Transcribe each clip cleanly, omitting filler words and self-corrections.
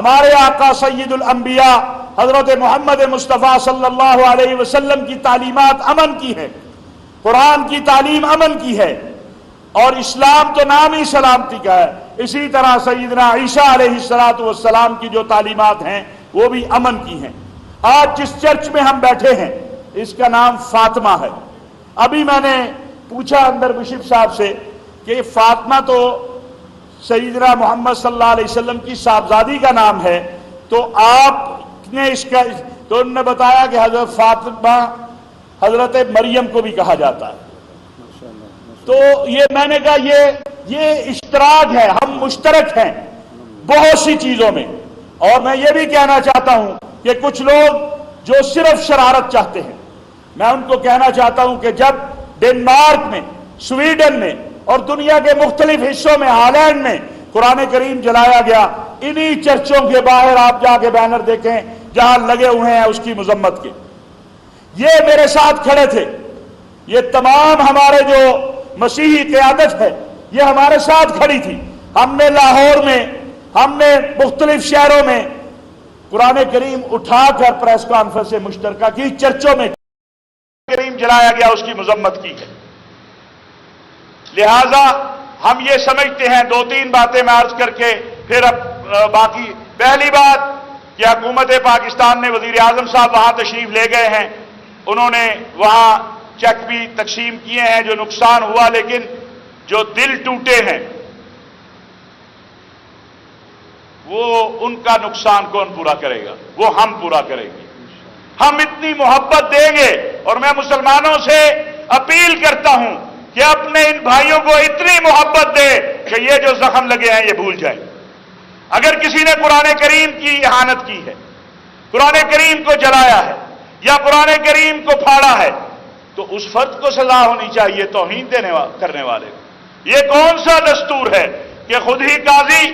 ہمارے آقا سید الانبیاء حضرت محمد مصطفیٰ صلی اللہ علیہ وسلم کی تعلیمات امن کی ہے، قرآن کی تعلیم امن کی ہے، اور اسلام تو نام ہی سلامتی کا ہے۔ اسی طرح سیدنا عیسیٰ علیہ السلام کی جو تعلیمات ہیں وہ بھی امن کی ہیں۔ آج جس چرچ میں ہم بیٹھے ہیں اس کا نام فاطمہ ہے۔ ابھی میں نے پوچھا اندر بشپ صاحب سے کہ فاطمہ تو سیدنا محمد صلی اللہ علیہ وسلم کی صاحبزادی کا نام ہے، تو آپ نے اس کا، تو انہوں نے بتایا کہ حضرت فاطمہ حضرت مریم کو بھی کہا جاتا ہے۔ تو یہ میں نے کہا یہ اشتراک ہے، ہم مشترک ہیں بہت سی چیزوں میں۔ اور میں یہ بھی کہنا چاہتا ہوں کہ کچھ لوگ جو صرف شرارت چاہتے ہیں، میں ان کو کہنا چاہتا ہوں کہ جب ڈنمارک میں، سویڈن میں اور دنیا کے مختلف حصوں میں، ہالینڈ میں قرآن کریم جلایا گیا، انہی چرچوں کے باہر آپ جا کے بینر دیکھیں جہاں لگے ہوئے ہیں اس کی مذمت کے۔ یہ میرے ساتھ کھڑے تھے، یہ تمام ہمارے جو مسیحی قیادت ہے یہ ہمارے ساتھ کھڑی تھی۔ ہم نے لاہور میں، ہم نے مختلف شہروں میں قرآن کریم اٹھا کر پریس کانفرنس مشترکہ کی، چرچوں میں کریم جلایا گیا اس کی مذمت کی ہے۔ لہذا ہم یہ سمجھتے ہیں، دو تین باتیں میں عرض کر کے پھر اب باقی۔ پہلی بات کہ حکومت پاکستان نے، وزیر اعظم صاحب وہاں تشریف لے گئے ہیں، انہوں نے وہاں چیک بھی تقسیم کیے ہیں جو نقصان ہوا، لیکن جو دل ٹوٹے ہیں وہ ان کا نقصان کون پورا کرے گا؟ وہ ہم پورا کریں گے۔ ہم اتنی محبت دیں گے، اور میں مسلمانوں سے اپیل کرتا ہوں کہ اپنے ان بھائیوں کو اتنی محبت دے کہ یہ جو زخم لگے ہیں یہ بھول جائیں۔ اگر کسی نے قرآن کریم کی اہانت کی ہے، قرآن کریم کو جلایا ہے یا قرآن کریم کو پھاڑا ہے، تو اس فرد کو سزا ہونی چاہیے، توہین کرنے والے کو۔ یہ کون سا دستور ہے کہ خود ہی قاضی،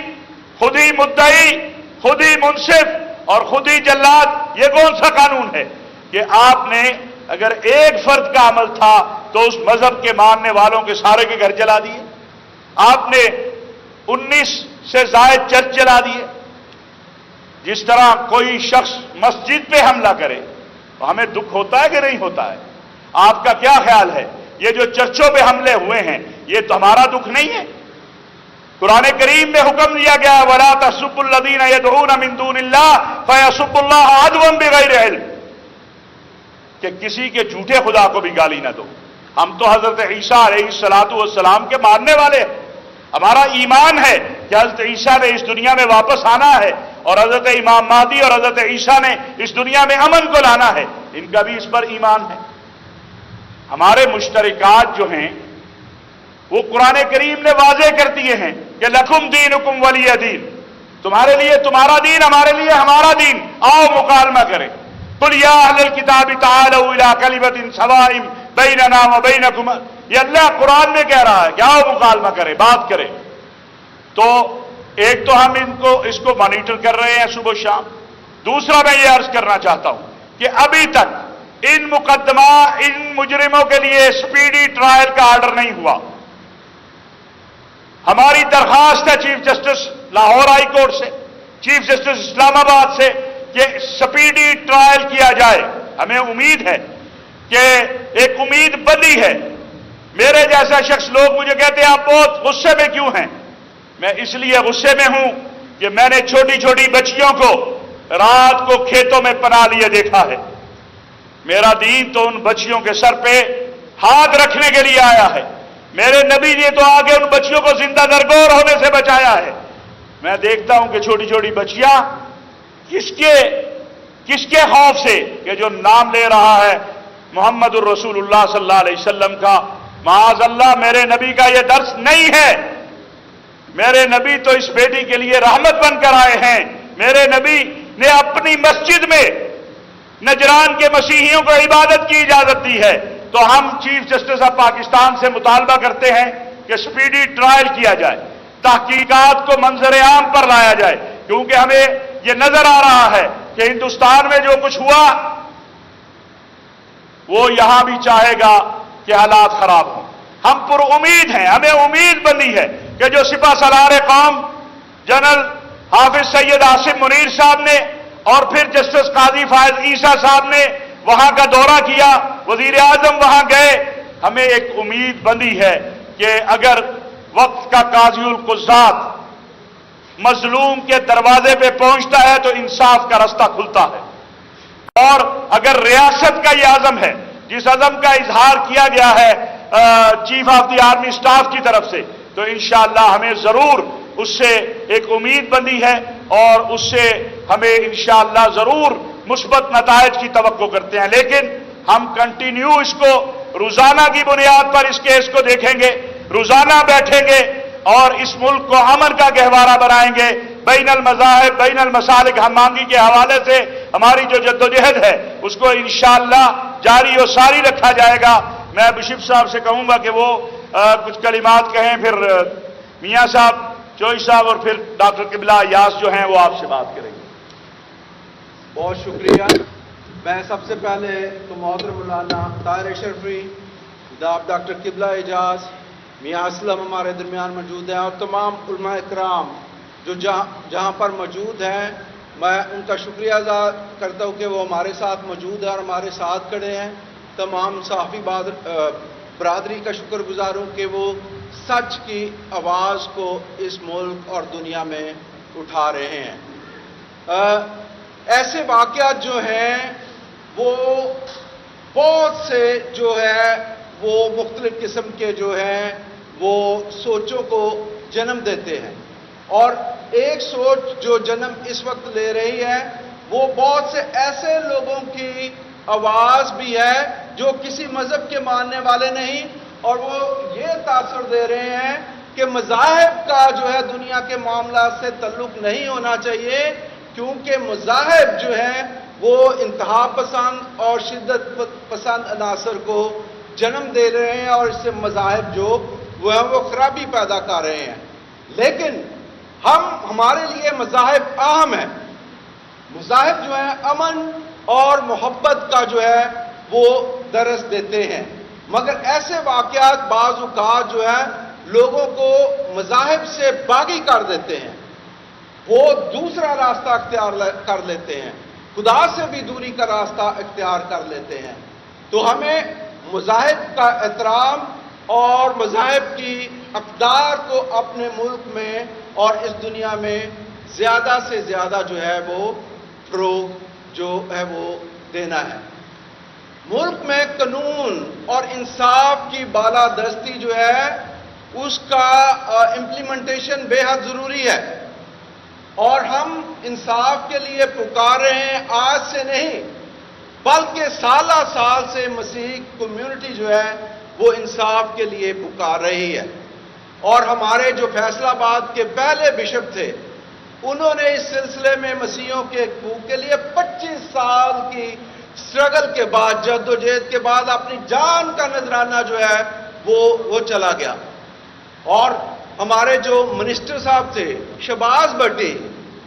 خود ہی مدعی، خود ہی منصف اور خود ہی جلاد؟ یہ کون سا قانون ہے کہ آپ نے اگر ایک فرد کا عمل تھا تو اس مذہب کے ماننے والوں کے سارے کے گھر جلا دیے؟ آپ نے 19 سے زائد چرچ جلا دیے۔ جس طرح کوئی شخص مسجد پہ حملہ کرے تو ہمیں دکھ ہوتا ہے کہ نہیں ہوتا ہے؟ آپ کا کیا خیال ہے؟ یہ جو چرچوں پہ حملے ہوئے ہیں یہ تو ہمارا دکھ نہیں ہے؟ قرآن کریم میں حکم دیا گیا وَلَا تَسُبُّوا الَّذِينَ يَدْعُونَ مِن دُونِ اللَّهِ فَيَسُبُّوا اللَّهَ عَدْوًا بِغَيْرِ عِلْمٍ، کہ کسی کے جھوٹے خدا کو بھی گالی نہ دو۔ ہم تو حضرت عیسیٰ علیہ السلام کے ماننے والے ہیں، ہمارا ایمان ہے کہ حضرت عیسیٰ نے اس دنیا میں واپس آنا ہے، اور حضرت امام مہدی اور حضرت عیسیٰ نے اس دنیا میں امن کو لانا ہے، ان کا بھی اس پر ایمان ہے۔ ہمارے مشترکات جو ہیں وہ قرآن کریم نے واضح کر دیے ہیں کہ لکم دینکم ولی دین، تمہارے لیے تمہارا دین، ہمارے لیے ہمارا دین، آؤ مکالمہ کریں۔ قل یا اہل الکتاب تعالوا الی کلمۃ سواء بیننا وبینکم، یہ اللہ قرآن میں کہہ رہا ہے کہ آؤ مکالمہ کریں، بات کریں۔ تو ایک تو ہم اس کو مانیٹر کر رہے ہیں صبح و شام۔ دوسرا میں یہ عرض کرنا چاہتا ہوں کہ ابھی تک ان مجرموں کے لیے سپیڈی ٹرائل کا آرڈر نہیں ہوا۔ ہماری درخواست ہے chief justice Lahore high court سے، چیف جسٹس اسلام آباد سے کہ سپیڈی ٹرائل کیا جائے۔ ہمیں امید ہے کہ ایک امید بندی ہے۔ میرے جیسا شخص، لوگ مجھے کہتے ہیں آپ بہت غصے میں کیوں ہیں؟ میں اس لیے غصے میں ہوں کہ میں نے چھوٹی چھوٹی بچیوں کو رات کو کھیتوں میں پناہ لیے دیکھا ہے۔ میرا دین تو ان بچیوں کے سر پہ ہاتھ رکھنے کے لیے آیا ہے۔ میرے نبی نے تو آگے ان بچیوں کو زندہ درگور ہونے سے بچایا ہے۔ میں دیکھتا ہوں کہ چھوٹی چھوٹی بچیاں کس کے خوف سے کہ جو نام لے رہا ہے محمد الرسول اللہ صلی اللہ علیہ وسلم کا، معاذ اللہ میرے نبی کا یہ درس نہیں ہے۔ میرے نبی تو اس بیٹی کے لیے رحمت بن کر آئے ہیں۔ میرے نبی نے اپنی مسجد میں نجران کے مسیحیوں کو عبادت کی اجازت دی ہے۔ تو ہم چیف جسٹس آف پاکستان سے مطالبہ کرتے ہیں کہ سپیڈی ٹرائل کیا جائے، تحقیقات کو منظر عام پر لایا جائے، کیونکہ ہمیں یہ نظر آ رہا ہے کہ ہندوستان میں جو کچھ ہوا وہ یہاں بھی چاہے گا کہ حالات خراب ہوں۔ ہم پر امید ہیں، ہمیں امید بندی ہے کہ جو سپہ سالار قوم جنرل حافظ سید آصف منیر صاحب نے اور پھر جسٹس قاضی فائز عیسیٰ صاحب نے وہاں کا دورہ کیا، وزیر اعظم وہاں گئے. ہمیں ایک امید بندی ہے کہ اگر وقت کا قاضی القضات مظلوم کے دروازے پہ پہنچتا ہے تو انصاف کا رستہ کھلتا ہے. اور اگر ریاست کا یہ عزم ہے، جس عزم کا اظہار کیا گیا ہے chief of the army staff کی طرف سے، تو انشاءاللہ ہمیں ضرور اس سے ایک امید بندی ہے اور اس سے ہمیں انشاءاللہ ضرور مثبت نتائج کی توقع کرتے ہیں. لیکن ہم کنٹینیو اس کو روزانہ کی بنیاد پر اس کیس کو دیکھیں گے، روزانہ بیٹھیں گے اور اس ملک کو امن کا گہوارہ بنائیں گے. بین المذاہب، بین المسالک ہم مانگی کے حوالے سے ہماری جو جدوجہد ہے اس کو انشاءاللہ جاری و ساری رکھا جائے گا. میں بشپ صاحب سے کہوں گا کہ وہ کچھ کلمات کہیں، پھر میاں صاحب، چوئی صاحب اور پھر ڈاکٹر قبلہ ایاز جو ہیں وہ آپ سے بات کریں گے. بہت شکریہ. میں سب سے پہلے تو محترم مولانا طاہر اشرفی، ڈاکٹر قبلہ اعجاز، میاں اسلم ہمارے درمیان موجود ہیں، اور تمام علماء اکرام جو جہاں پر موجود ہیں، میں ان کا شکریہ ادا کرتا ہوں کہ وہ ہمارے ساتھ موجود ہیں اور ہمارے ساتھ کھڑے ہیں. تمام صحافی برادری کا شکر گزار ہوں کہ وہ سچ کی آواز کو اس ملک اور دنیا میں اٹھا رہے ہیں. ایسے واقعات جو ہیں وہ بہت سے جو ہے وہ مختلف قسم کے جو ہیں وہ سوچوں کو جنم دیتے ہیں، اور ایک سوچ جو جنم اس وقت لے رہی ہے وہ بہت سے ایسے لوگوں کی آواز بھی ہے جو کسی مذہب کے ماننے والے نہیں، اور وہ یہ تاثر دے رہے ہیں کہ مذاہب کا جو ہے دنیا کے معاملات سے تعلق نہیں ہونا چاہیے، کیونکہ مذاہب جو ہیں وہ انتہا پسند اور شدت پسند عناصر کو جنم دے رہے ہیں، اور اس سے مذاہب جو وہ ہیں وہ خرابی پیدا کر رہے ہیں. لیکن ہمارے لیے مذاہب اہم ہیں. مذاہب جو ہیں امن اور محبت کا جو ہے وہ درس دیتے ہیں، مگر ایسے واقعات بعض اوقات جو ہے لوگوں کو مذاہب سے باغی کر دیتے ہیں، وہ دوسرا راستہ اختیار کر لیتے ہیں، خدا سے بھی دوری کا راستہ اختیار کر لیتے ہیں. تو ہمیں مذاہب کا احترام اور مذاہب کی اقدار کو اپنے ملک میں اور اس دنیا میں زیادہ سے زیادہ جو ہے وہ فروغ جو ہے وہ دینا ہے. ملک میں قانون اور انصاف کی بالادستی جو ہے اس کا امپلیمنٹیشن بے حد ضروری ہے، اور ہم انصاف کے لیے پکار رہے ہیں آج سے نہیں بلکہ سالہ سال سے مسیح کمیونٹی جو ہے وہ انصاف کے لیے پکار رہی ہے. اور ہمارے جو فیصلہ آباد کے پہلے بشپ تھے انہوں نے اس سلسلے میں مسیحیوں کے حقوق کے لیے 25 سال کی سٹرگل کے بعد، جدوجہد کے بعد اپنی جان کا نذرانہ جو ہے وہ چلا گیا. اور ہمارے جو منسٹر صاحب تھے شہباز بھٹی،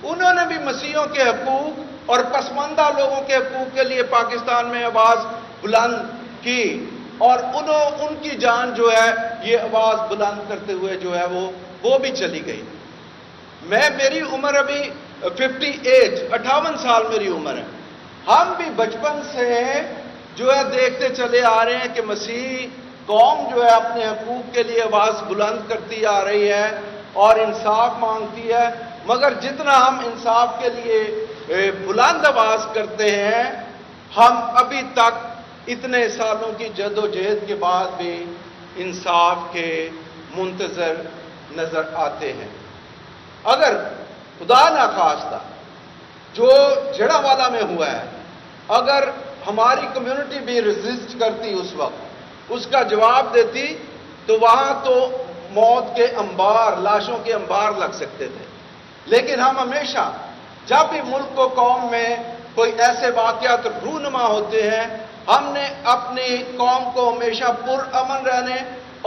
انہوں نے بھی مسیحیوں کے حقوق اور پسماندہ لوگوں کے حقوق کے لیے پاکستان میں آواز بلند کی، اور ان کی جان جو ہے یہ آواز بلند کرتے ہوئے جو ہے وہ بھی چلی گئی. میری عمر ابھی 58 سال میری عمر ہے. ہم بھی بچپن سے جو ہے دیکھتے چلے آ رہے ہیں کہ مسیح قوم جو ہے اپنے حقوق کے لیے آواز بلند کرتی آ رہی ہے اور انصاف مانگتی ہے، مگر جتنا ہم انصاف کے لیے بلند آواز کرتے ہیں ہم ابھی تک اتنے سالوں کی جدوجہد کے بعد بھی انصاف کے منتظر نظر آتے ہیں. اگر خدا نخواستہ جو جڑاوالا میں ہوا ہے، اگر ہماری کمیونٹی بھی ریزسٹ کرتی اس وقت، اس کا جواب دیتی، تو وہاں تو موت کے انبار، لاشوں کے انبار لگ سکتے تھے. لیکن ہم ہمیشہ جب بھی ملک و قوم میں کوئی ایسے واقعات رونما ہوتے ہیں، ہم نے اپنی قوم کو ہمیشہ پرامن رہنے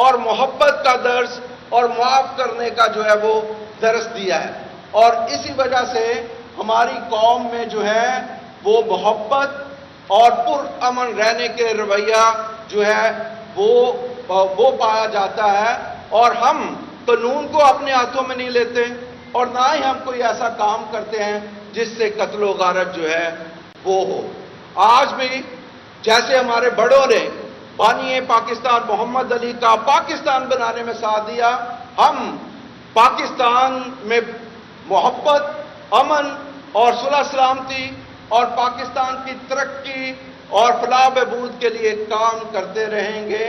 اور محبت کا درس اور معاف کرنے کا جو ہے وہ درس دیا ہے. اور اسی وجہ سے ہماری قوم میں جو ہے وہ محبت اور پرامن رہنے کے رویہ جو ہے وہ پایا جاتا ہے. اور ہم قانون کو اپنے ہاتھوں میں نہیں لیتے، اور نہ ہی ہم کوئی ایسا کام کرتے ہیں جس سے قتل و غارت جو ہے وہ ہو۔ آج بھی جیسے ہمارے بڑوں نے بانی پاکستان محمد علی کا پاکستان بنانے میں ساتھ دیا، ہم پاکستان میں محبت، امن اور صلح سلامتی اور پاکستان کی ترقی اور فلاح بہبود کے لیے کام کرتے رہیں گے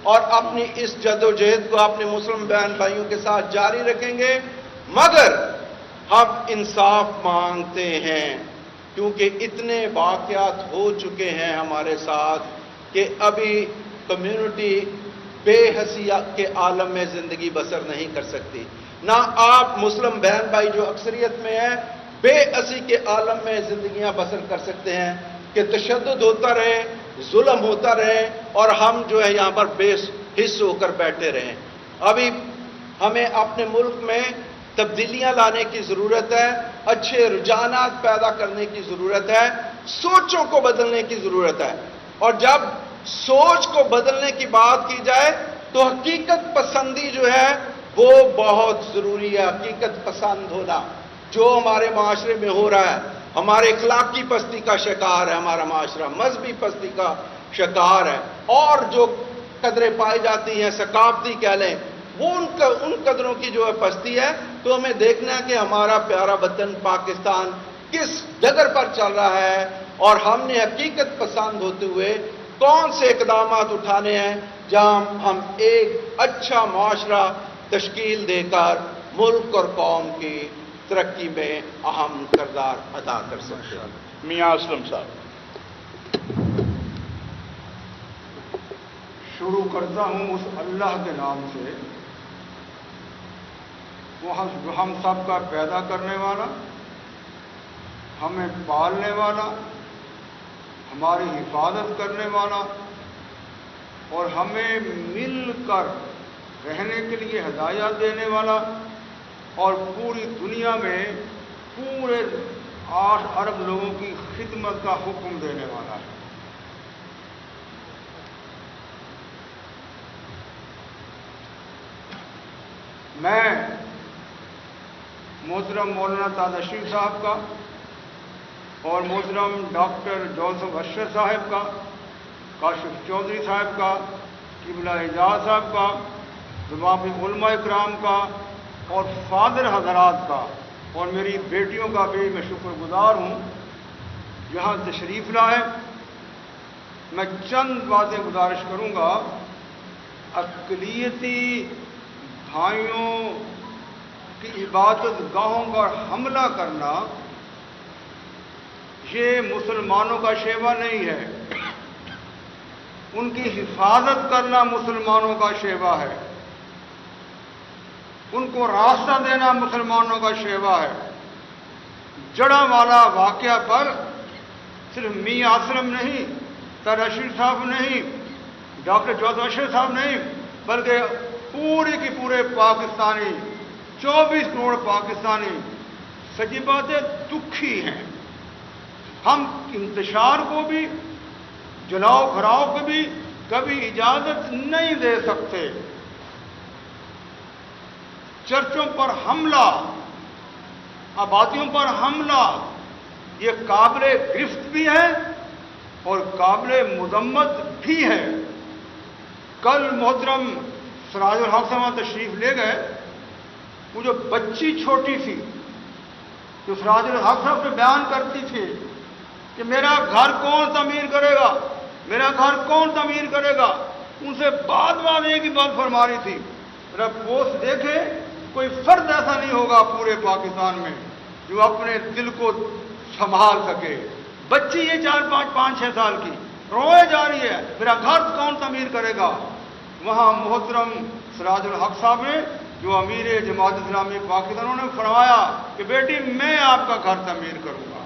اور اپنی اس جدوجہد کو اپنے مسلم بہن بھائیوں کے ساتھ جاری رکھیں گے، مگر ہم انصاف مانگتے ہیں کیونکہ اتنے واقعات ہو چکے ہیں ہمارے ساتھ کہ ابھی کمیونٹی بے حیثیت کے عالم میں زندگی بسر نہیں کر سکتی، نہ آپ مسلم بہن بھائی جو اکثریت میں ہیں بے حسی کے عالم میں زندگیاں بسر کر سکتے ہیں کہ تشدد ہوتا رہے، ظلم ہوتا رہے اور ہم جو ہے یہاں پر بے حس ہو کر بیٹھے رہیں۔ ابھی ہمیں اپنے ملک میں تبدیلیاں لانے کی ضرورت ہے، اچھے رجحانات پیدا کرنے کی ضرورت ہے، سوچوں کو بدلنے کی ضرورت ہے، اور جب سوچ کو بدلنے کی بات کی جائے تو حقیقت پسندی جو ہے وہ بہت ضروری ہے۔ حقیقت پسند ہونا جو ہمارے معاشرے میں ہو رہا ہے، ہمارے اخلاقی پستی کا شکار ہے ہمارا معاشرہ، مذہبی پستی کا شکار ہے، اور جو قدریں پائی جاتی ہیں ثقافتی کہہ لیں وہ ان قدروں کی جو ہے پستی ہے، تو ہمیں دیکھنا ہے کہ ہمارا پیارا وطن پاکستان کس ڈگر پر چل رہا ہے اور ہم نے حقیقت پسند ہوتے ہوئے کون سے اقدامات اٹھانے ہیں جہاں ہم ایک اچھا معاشرہ تشکیل دے کر ملک اور قوم کی ترقی میں اہم کردار ادا کر سکتے ہیں۔ میاں اسلم صاحب۔ شروع کرتا ہوں اس اللہ کے نام سے وہ ہم سب کا پیدا کرنے والا، ہمیں پالنے والا، ہماری حفاظت کرنے والا اور ہمیں مل کر رہنے کے لیے ہدایات دینے والا اور پوری دنیا میں پورے 8 ارب لوگوں کی خدمت کا حکم دینے والا ہے۔ میں محترم مولانا تادشیر صاحب کا اور محترم ڈاکٹر جوزف اشرف صاحب کا، کاشف چودھری صاحب کا، قبلہ اعجاز صاحب کا، تمام علماء اکرام کا اور فادر حضرات کا اور میری بیٹیوں کا بھی میں شکر گزار ہوں یہاں تشریف لائے۔ میں چند باتیں گزارش کروں گا۔ اقلیتی بھائیوں کی عبادت گاہوں پر حملہ کرنا یہ مسلمانوں کا شیوا نہیں ہے، ان کی حفاظت کرنا مسلمانوں کا شیوا ہے، ان کو راستہ دینا مسلمانوں کا شیوا ہے۔ جڑا والا واقعہ پر صرف میاں اسلم نہیں، تادشیر صاحب نہیں، ڈاکٹر جوزف اشرف صاحب نہیں، بلکہ پورے کی پورے پاکستانی 24 کروڑ پاکستانی سچی باتیں دکھی ہیں۔ ہم انتشار کو بھی جلاؤ کھراؤ کو بھی کبھی اجازت نہیں دے سکتے۔ چرچوں پر حملہ، آبادیوں پر حملہ یہ قابل گرفت بھی ہے اور قابل مذمت بھی ہے۔ کل محترم سراج الحق صاحب تشریف لے گئے، وہ جو بچی چھوٹی تھی جو سراج الحق صاحب پہ بیان کرتی تھی کہ میرا گھر کون تعمیر کرے گا، میرا گھر کون تعمیر کرے گا، ان سے بات ایک ہی بات فرما رہی تھی، میرا پوسٹ دیکھے کوئی فرد ایسا نہیں ہوگا پورے پاکستان میں جو اپنے دل کو سنبھال سکے۔ بچی یہ 4 5 6 سال کی روئے جا رہی ہے، میرا گھر کون تعمیر کرے گا۔ وہاں محترم سراج الحق صاحب نے جو امیر جماعت اسلامی پاکستان انہوں نے فرمایا کہ بیٹی میں آپ کا گھر تعمیر کروں گا،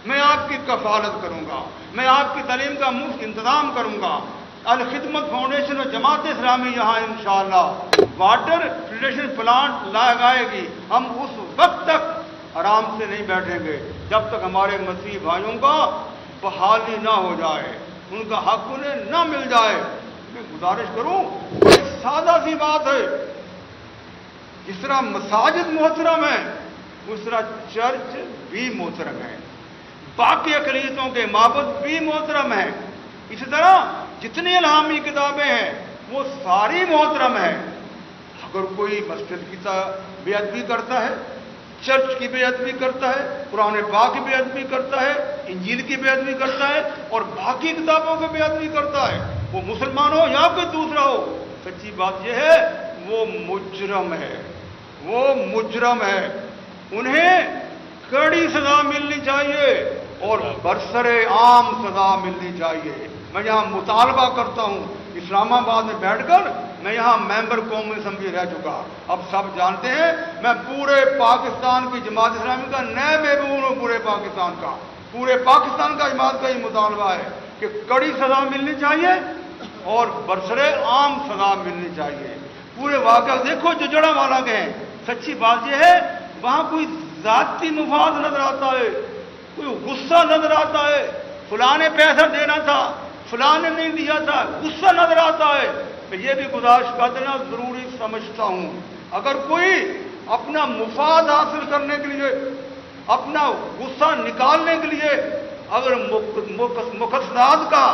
میں آپ کی کفالت کروں گا، میں آپ کی تعلیم کا مفت انتظام کروں گا۔ الخدمت فاؤنڈیشن اور جماعت اسلامی یہاں انشاءاللہ واٹر فلٹریشن پلانٹ لگائے گی۔ ہم اس وقت تک آرام سے نہیں بیٹھیں گے جب تک ہمارے مسیحی بھائیوں کا بحالی نہ ہو جائے، ان کا حق انہیں نہ مل جائے۔ میں گزارش کروں، ایک سادہ سی بات ہے، جس طرح مساجد محترم ہے اس طرح چرچ بھی محترم ہے، باقی اقلیتوں کے معبد بھی محترم ہیں، اسی طرح جتنی الہامی کتابیں ہیں وہ ساری محترم ہیں۔ اگر کوئی مسجد کی بے ادبی کرتا ہے، چرچ کی بے ادبی کرتا ہے، قرآن پاک کی بے ادبی کرتا ہے، انجیل کی بے ادبی کرتا ہے اور باقی کتابوں کی بے ادبی کرتا ہے، وہ مسلمان ہو یا کوئی دوسرا ہو، سچی بات یہ ہے وہ مجرم ہے، وہ مجرم ہے۔ انہیں کڑی سزا ملنی چاہیے اور برسر عام سزا ملنی چاہیے۔ میں یہاں مطالبہ کرتا ہوں، اسلام آباد میں بیٹھ کر میں یہاں ممبر قومی اسمبلی رہ چکا، اب سب جانتے ہیں میں پورے پاکستان کی جماعت اسلامی کا نئے محبوب ہوں، پورے پاکستان کا جماعت کا یہ مطالبہ ہے کہ کڑی سزا ملنی چاہیے اور برسر عام سزا ملنی چاہیے۔ پورے واقعہ دیکھو جو جڑاوالا کے ہیں، سچی بات یہ ہے وہاں کوئی ذاتی مفاد نظر آتا ہے، کوئی غصہ نظر آتا ہے، فلاں نے پیسہ دینا تھا فلاں نے نہیں دیا تھا، غصہ نظر آتا ہے۔ میں یہ بھی گزارش کر دینا ضروری سمجھتا ہوں، اگر کوئی اپنا مفاد حاصل کرنے کے لیے، اپنا غصہ نکالنے کے لیے اگر مقصدات کا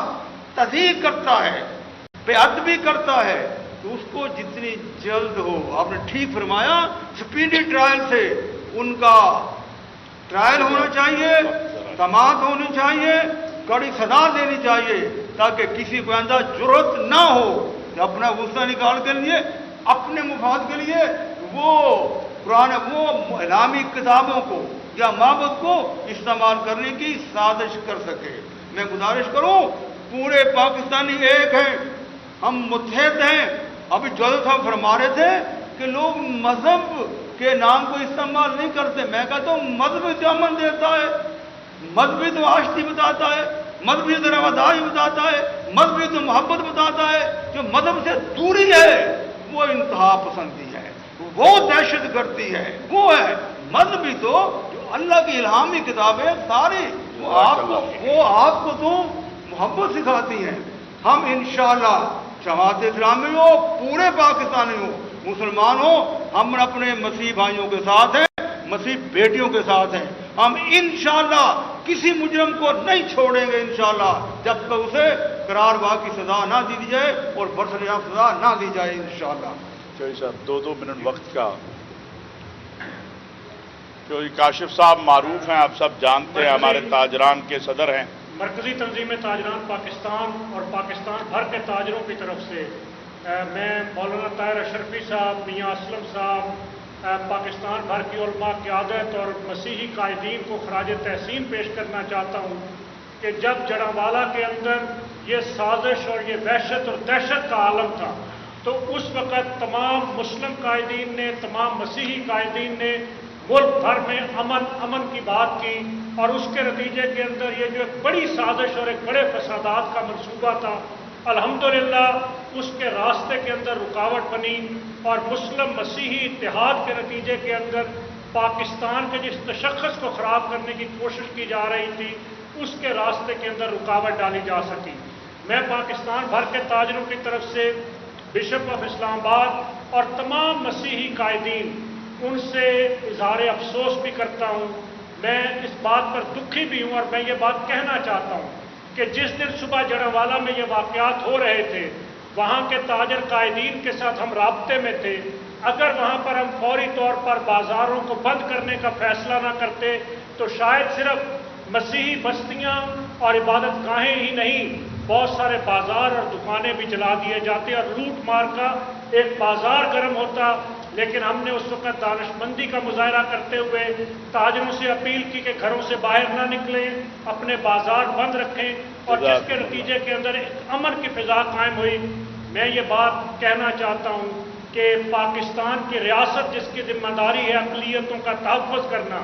تضییق کرتا ہے، بے ادبی کرتا ہے، تو اس کو جتنی جلد ہو، آپ نے ٹھیک فرمایا، سپیڈی ٹرائل سے ان کا ٹرائل ہونا چاہیے، سماعت ہونی چاہیے، کڑی سزا دینی چاہیے، تاکہ کسی کو آئندہ جرأت نہ ہو کہ اپنا غصہ نکال کے لیے، اپنے مفاد کے لیے وہ پرانے وہ الہامی کتابوں کو یا معبد کو استعمال کرنے کی سازش کر سکے۔ میں گزارش کروں، پورے پاکستانی ایک ہیں، ہم متحد ہیں۔ ابھی جوزف صاحب فرما رہے تھے کہ لوگ مذہب کے نام کو استعمال نہیں کرتے، میں کہتا ہوں مذہب تو امن دیتا ہے، مذہبی تو آشتی بتاتا ہے، مذہبی تو رواداری بتاتا ہے، مذہبی تو محبت بتاتا ہے۔ جو مذہب سے دوری ہے وہ انتہا پسندی ہے، وہ دہشت گردی ہے، وہ ہے مذہبی تو جو اللہ کی الہامی کتابیں ساری وہ آپ کو تو محبت سکھاتی ہیں۔ ہم انشاءاللہ جماعت اسلامی ہو، پورے پاکستانی ہو، مسلمان ہو، ہم اپنے مسیح بھائیوں کے ساتھ ہیں، مسیح بیٹیوں کے ساتھ ہیں۔ ہم انشاءاللہ کسی مجرم کو نہیں چھوڑیں گے انشاءاللہ جب تک اسے قرارگاہ کی سزا نہ دی جائے اور برسر عام سزا نہ دی جائے انشاءاللہ۔ چوہدری صاحب 2 منٹ وقت کا۔ چوہدری کاشف صاحب معروف ہیں، آپ سب جانتے ہیں، ہمارے تاجران کے صدر ہیں۔ مرکزی تنظیم تاجران پاکستان اور پاکستان بھر کے تاجروں کی طرف سے میں مولانا طاہر اشرفی صاحب، میاں اسلم صاحب، پاکستان بھر کی علماء قیادت اور مسیحی قائدین کو خراج تحسین پیش کرنا چاہتا ہوں کہ جب جڑاوالا کے اندر یہ سازش اور یہ وحشت اور دہشت کا عالم تھا تو اس وقت تمام مسلم قائدین نے، تمام مسیحی قائدین نے ملک بھر میں امن کی بات کی، اور اس کے نتیجے کے اندر یہ جو ایک بڑی سازش اور ایک بڑے فسادات کا منصوبہ تھا، الحمدللہ اس کے راستے کے اندر رکاوٹ بنی اور مسلم مسیحی اتحاد کے نتیجے کے اندر پاکستان کے جس تشخص کو خراب کرنے کی کوشش کی جا رہی تھی اس کے راستے کے اندر رکاوٹ ڈالی جا سکی۔ میں پاکستان بھر کے تاجروں کی طرف سے بشپ آف اسلام آباد اور تمام مسیحی قائدین ان سے اظہار افسوس بھی کرتا ہوں، میں اس بات پر دکھی بھی ہوں اور میں یہ بات کہنا چاہتا ہوں کہ جس دن صبح جڑاوالا میں یہ واقعات ہو رہے تھے وہاں کے تاجر قائدین کے ساتھ ہم رابطے میں تھے، اگر وہاں پر ہم فوری طور پر بازاروں کو بند کرنے کا فیصلہ نہ کرتے تو شاید صرف مسیحی بستیاں اور عبادت گاہیں ہی نہیں، بہت سارے بازار اور دکانیں بھی جلا دیے جاتے اور لوٹ مار کا ایک بازار گرم ہوتا۔ لیکن ہم نے اس وقت دانش مندی کا مظاہرہ کرتے ہوئے تاجروں سے اپیل کی کہ گھروں سے باہر نہ نکلیں، اپنے بازار بند رکھیں، اور جس کے نتیجے کے اندر ایک امن کی فضا قائم ہوئی۔ میں یہ بات کہنا چاہتا ہوں کہ پاکستان کی ریاست جس کی ذمہ داری ہے اقلیتوں کا تحفظ کرنا،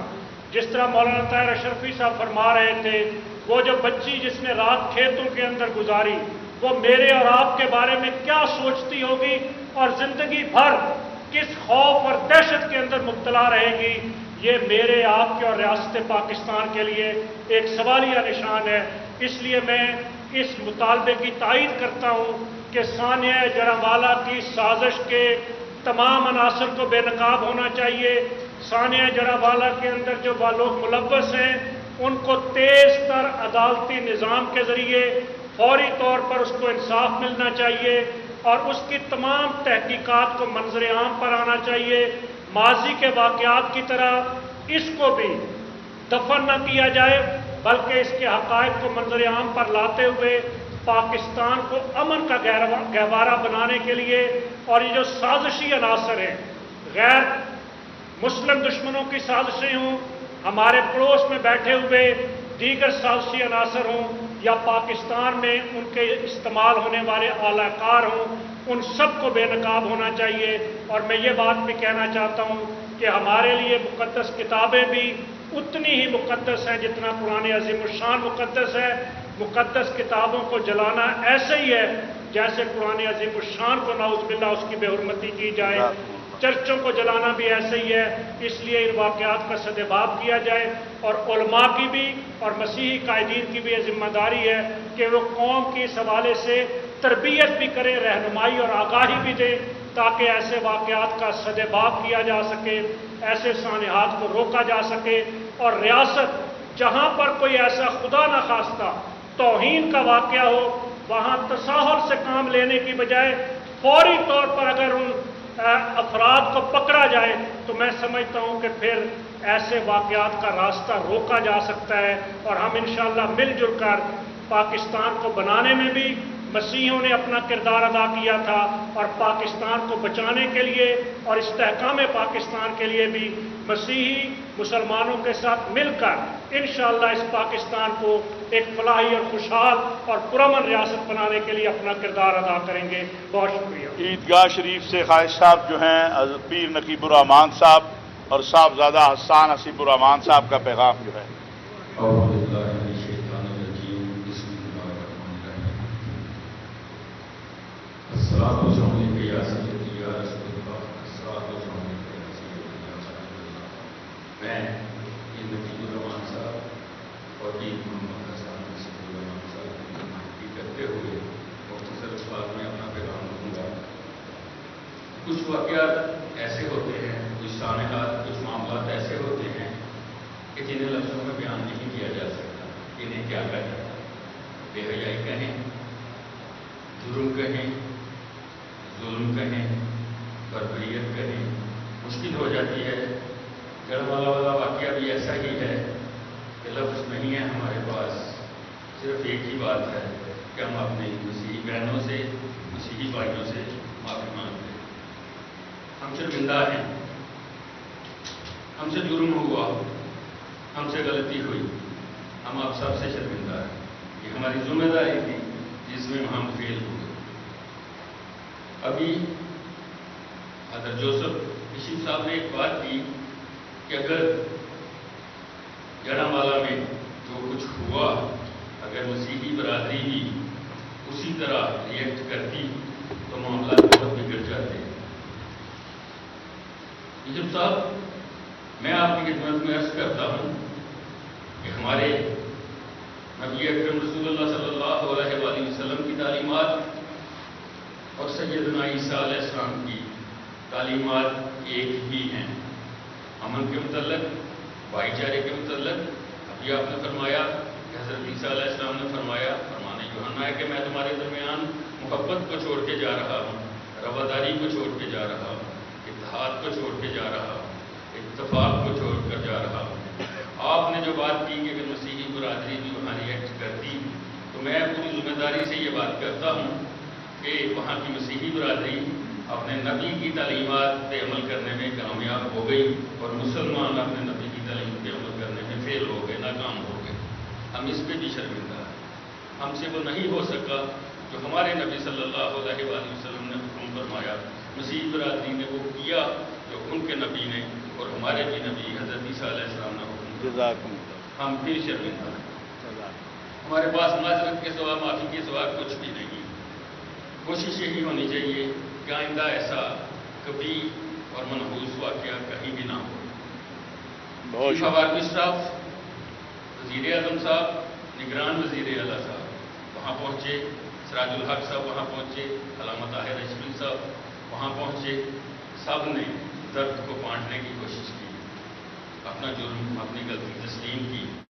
جس طرح مولانا طاہر اشرفی صاحب فرما رہے تھے، وہ جو بچی جس نے رات کھیتوں کے اندر گزاری وہ میرے اور آپ کے بارے میں کیا سوچتی ہوگی اور زندگی بھر کس خوف اور دہشت کے اندر مبتلا رہے گی، یہ میرے آپ کے اور ریاست پاکستان کے لیے ایک سوالیہ نشان ہے۔ اس لیے میں اس مطالبے کی تائید کرتا ہوں کہ سانحہ جڑاوالا کی سازش کے تمام عناصر کو بے نقاب ہونا چاہیے، ثانیہ جڑاوالا کے اندر جو لوگ ملوث ہیں ان کو تیز تر عدالتی نظام کے ذریعے فوری طور پر اس کو انصاف ملنا چاہیے اور اس کی تمام تحقیقات کو منظر عام پر آنا چاہیے۔ ماضی کے واقعات کی طرح اس کو بھی دفن نہ کیا جائے بلکہ اس کے حقائق کو منظر عام پر لاتے ہوئے پاکستان کو امن کا گہوارہ بنانے کے لیے اور یہ جو سازشی عناصر ہیں، غیر مسلم دشمنوں کی سازشیں ہوں، ہمارے پڑوس میں بیٹھے ہوئے دیگر سازشی عناصر ہوں یا پاکستان میں ان کے استعمال ہونے والے اعلی کار ہوں، ان سب کو بے نقاب ہونا چاہیے۔ اور میں یہ بات بھی کہنا چاہتا ہوں کہ ہمارے لیے مقدس کتابیں بھی اتنی ہی مقدس ہیں جتنا قرآن عظیم الشان مقدس ہے۔ مقدس کتابوں کو جلانا ایسے ہی ہے جیسے قرآن عظیم الشان کو نعوذ باللہ اس کی بے حرمتی کی جائے۔ چرچوں کو جلانا بھی ایسے ہی ہے، اس لیے ان واقعات کا سدباب کیا جائے اور علماء کی بھی اور مسیحی قائدین کی بھی یہ ذمہ داری ہے کہ وہ قوم کی اس حوالے سے تربیت بھی کریں، رہنمائی اور آگاہی بھی دیں تاکہ ایسے واقعات کا سدباب کیا جا سکے، ایسے سانحات کو روکا جا سکے اور ریاست جہاں پر کوئی ایسا خدا نخواستہ توہین کا واقعہ ہو وہاں تساہل سے کام لینے کی بجائے فوری طور پر اگر ان افراد کو پکڑا جائے تو میں سمجھتا ہوں کہ پھر ایسے واقعات کا راستہ روکا جا سکتا ہے اور ہم انشاءاللہ مل جل کر پاکستان کو بنانے میں بھی مسیحیوں نے اپنا کردار ادا کیا تھا اور پاکستان کو بچانے کے لیے اور استحکام پاکستان کے لیے بھی مسیحی مسلمانوں کے ساتھ مل کر انشاءاللہ اس پاکستان کو ایک فلاحی اور خوشحال اور پرامن ریاست بنانے کے لیے اپنا کردار ادا کریں گے۔ بہت شکریہ۔ عیدگاہ شریف سے قائد صاحب جو ہیں پیر نقیب الرحمان صاحب اور صاحبزادہ حسان حسیب الرحمان صاحب کا پیغام جو ہے۔ میں نقیب الرحمان صاحب اور محمد حسان حسیب الرحمان صاحب کی نمائندگی کرتے ہوئے مختصر الفاظ میں اپنا پیغام دوں گا۔ کچھ واقعات ایسے ہوتے ہیں، کچھ سانحات، کچھ معاملات ایسے ہوتے ہیں کہ جنہیں لفظوں میں بیان نہیں کیا جا سکتا۔ انہیں کیا کہیں؟ بے حیائی کہیں، جرم کہیں، ظلم کہیں، بربریت کہیں، مشکل ہو جاتی ہے۔ جڑاوالا والا واقعہ بھی ایسا ہی ہے کہ لفظ نہیں ہے ہمارے پاس، صرف ایک ہی بات ہے کہ ہم اپنی مسیحی بہنوں سے، مسیحی بھائیوں سے معافی مانگتے ہیں۔ ہم شرمندہ ہیں، ہم سے جرم ہوا، ہم سے غلطی ہوئی، ہم آپ سب سے شرمندہ ہیں۔ یہ ہماری ذمہ داری تھی جس میں ہم فیل ہوئے۔ ابھی حضرت جوزف بشپ صاحب نے ایک بات کی کہ اگر جڑاوالا میں جو کچھ ہوا اگر مسیحی برادری بھی اسی طرح ریئیکٹ کرتی تو معاملات بہت بگڑ جاتے۔ بشپ صاحب، میں آپ کی خدمت میں عرض کرتا ہوں کہ ہمارے نبی اکرم رسول اللہ صلی اللہ علیہ وآلہ وسلم کی تعلیمات اور سیدنا عیسیٰ علیہ السلام کی تعلیمات ایک ہی ہیں۔ امن کے متعلق، بھائی چارے کے متعلق ابھی آپ نے فرمایا کہ حضرت عیسیٰ علیہ السلام نے فرمایا، فرمان یوحنا ہے کہ میں تمہارے درمیان محبت کو چھوڑ کے جا رہا ہوں، رواداری کو چھوڑ کے جا رہا ہوں، اتحاد کو چھوڑ کے جا رہا ہوں، اتفاق کو چھوڑ کر جا رہا ہوں۔ آپ نے جو بات کی کہ اگر مسیحی برادری بھی وہاں ریئیکٹ کرتی تو میں پوری ذمہ داری سے یہ بات کرتا ہوں کہ وہاں کی مسیحی برادری اپنے نبی کی تعلیمات پہ عمل کرنے میں کامیاب ہو گئی اور مسلمان اپنے نبی کی تعلیم پہ عمل کرنے میں فیل ہو گئے، ناکام ہو گئے۔ ہم اس پہ بھی شرمندہ ہیں۔ ہم سے وہ نہیں ہو سکا جو ہمارے نبی صلی اللہ علیہ وآلہ وسلم نے حکم فرمایا۔ مسیحی برادری نے وہ کیا جو ان کے نبی نے اور ہمارے بھی نبی حضرت عیسیٰ علیہ السلام نے حکم فرمایا۔ ہم پھر شرمندہ ہیں۔ ہمارے پاس معذرت کے سوا، معافی کے سوا کچھ بھی نہیں۔ کوشش یہی ہونی چاہیے کہ آئندہ ایسا کبھی اور منحوس واقعہ کہیں بھی نہ ہو۔ چیف آف آرمی اسٹاف وزیر اعظم صاحب، نگران وزیر اعلیٰ صاحب وہاں پہنچے، سراج الحق صاحب وہاں پہنچے، علامہ طاہر اشرفی صاحب وہاں پہنچے، سب نے درد کو بانٹنے کی کوشش کی۔ اپنا جرم، اپنی غلطی تسلیم کی